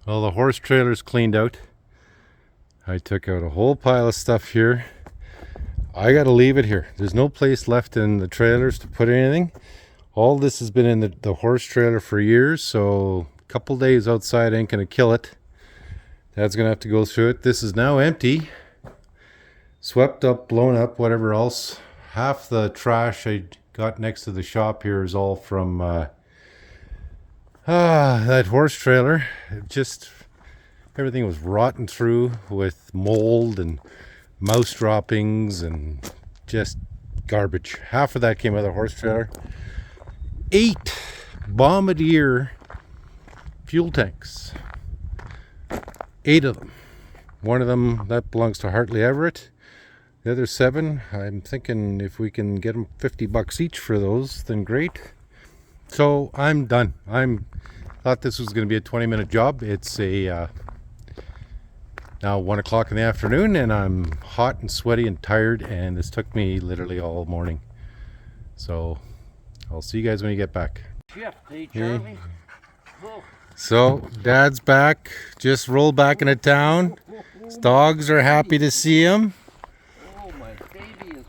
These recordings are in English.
Well, the horse trailer's cleaned out. I took out a whole pile of stuff here. I gotta leave it here. There's no place left in the trailers to put anything. All this has been in the horse trailer for years, so a couple days outside ain't gonna kill it. Dad's gonna have to go through it. This is now empty. Swept up, blown up, whatever else. Half the trash I got next to the shop here is all from that horse trailer. Everything was rotten through with mold and mouse droppings and just garbage. Half of that came out of the horse trailer. 8 Bombardier fuel tanks. 8 of them. One of them, that belongs to Hartley Everett. The other 7, I'm thinking if we can get them $50 each for those, then great. So I'm done. Thought this was going to be a 20-minute job. It's now 1 o'clock in the afternoon, and I'm hot and sweaty and tired, and this took me literally all morning. So I'll see you guys when you get back. Charlie. So Dad's back. Just rolled back into town. His dogs are happy to see him. My baby is...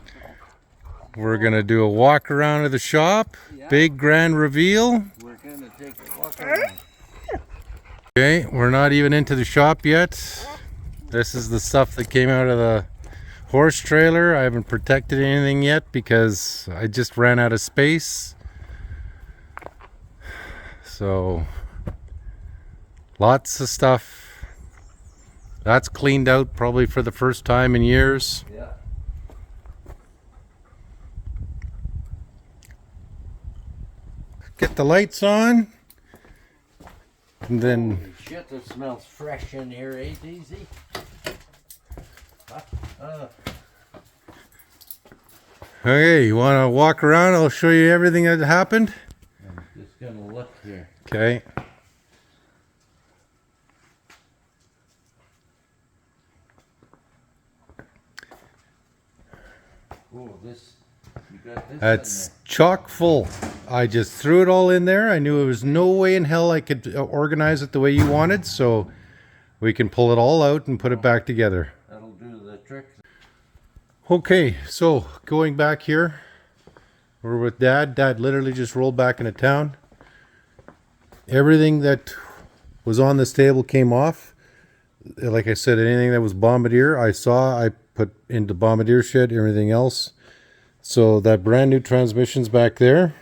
We're gonna do a walk around of the shop. Yeah. Big grand reveal. We're gonna take a walk around. Okay, we're not even into the shop yet. This is the stuff that came out of the horse trailer. I haven't protected anything yet because I just ran out of space. So lots of stuff. That's cleaned out probably for the first time in years. Yeah. Get the lights on. And then Holy shit, it smells fresh in here, eh, Daisy? okay, you want to walk around? I'll show you everything that happened. I'm just gonna look here. Okay. Oh, this, you got this That's chock full. I just threw it all in there. I knew there was no way in hell I could organize it the way you wanted, so we can pull it all out and put it back together. That'll do the trick. Okay, so going back here, we're with Dad. Dad literally just rolled back into town. Everything that was on this table came off. Like I said, anything that was Bombardier, I put into Bombardier shed, everything else. So that brand new transmission's back there.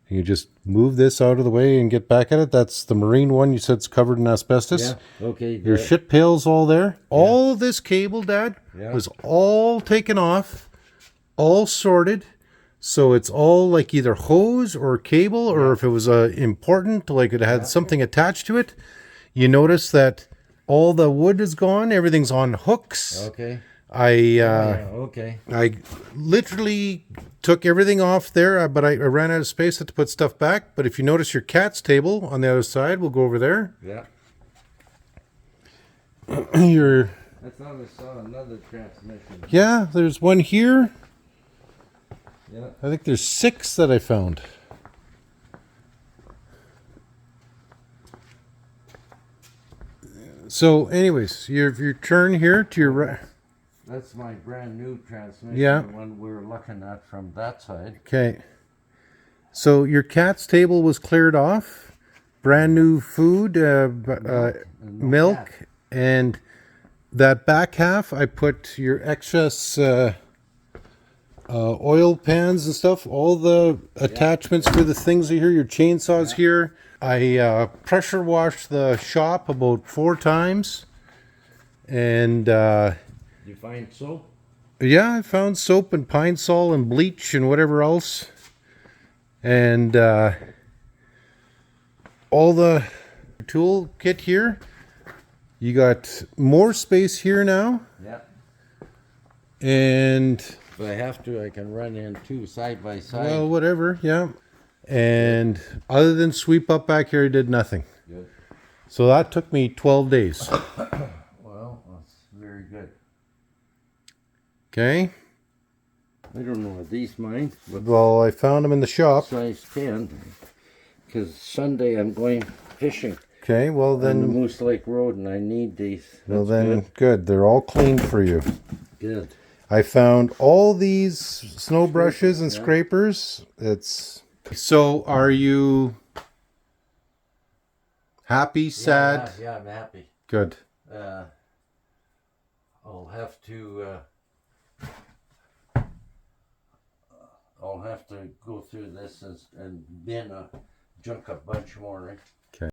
You just move this out of the way and get back at it. That's the marine one. You said it's covered in asbestos. Yeah, okay. Your shit pail's all there. All of this cable, Dad, was all taken off, all sorted. So it's all like either hose or cable, or if it was important, like it had something attached to it. You notice that all the wood is gone. Everything's on hooks. Okay. I literally took everything off there, but I ran out of space to put stuff back. But if you notice your cat's table on the other side, we'll go over there. Yeah. I thought I saw another transmission. Yeah, there's one here. Yeah. I think there's 6 that I found. So anyways, your turn here to your right. That's my brand new transmission. Yeah. The one we're looking at from that side. Okay. So your cat's table was cleared off. Brand new food, milk, and that back half I put your excess oil pans and stuff. All the attachments for the things are here. Your chainsaws here. I pressure washed the shop about 4 times, and You find soap? yeah, I found soap and pine sol and bleach and whatever else. And all the tool kit here. You got more space here now. Yeah. And If I have to, I can run in 2 side by side. well, whatever, yeah. And other than sweep up back here, I did nothing. Good. So that took me 12 days. Well, that's very good. Okay. I don't know, are these mine? What Well, I found them in the shop. size 10? Because Sunday I'm going fishing. Okay, well on the then, Moose Lake Road, and I need these. That's good. They're all cleaned for you. good. I found all these snow brushes and yeah. scrapers. So are you happy, sad? Yeah, I'm happy. Good. I'll have to. I'll have to go through this and bin a bunch more. Right?